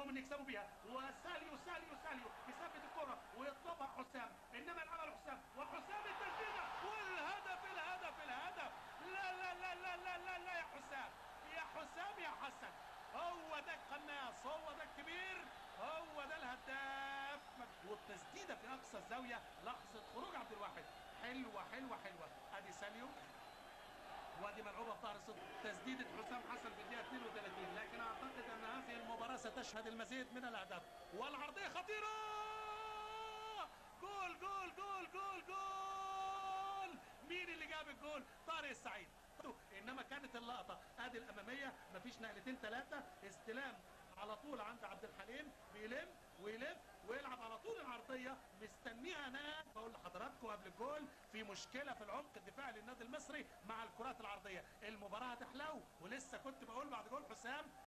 ان يكسبوا بيها، وساليو يثبت الكره ويطلبها حسام، انما العمل حسام، وحسام التسديده والهدف الهدف. لا لا لا لا لا لا, لا يا حسام، يا حسام يا حسن، هو ده القناص، هو ده الكبير، هو ده الهداف. والتسديده في اقصى الزاويه، لحظه خروج عبد الواحد، حلوه. ادي ساليو، وادي ملعوبه في ظهر الصد، تسديده حسام حسن في الدقيقه 32. لكن اعتقد ان هذه المباراه ستشهد المزيد من الاهداف، والعرضيه خطيره، جول. مين اللي جاب الجول؟ طارق السعيد. انما كانت اللقطه ادي الاماميه، مفيش نقلتين ثلاثه، استلام على طول عند عبد الحليم، بيلم ويلف ويلعب على طول العرضيه، مستنيها هناك. بقول لحضراتكم قبل الجول في مشكله في العمق الدفاعي للنادي المصري مع الكرات العرضيه، المباراه هتحلو، ولسه كنت بقول بعد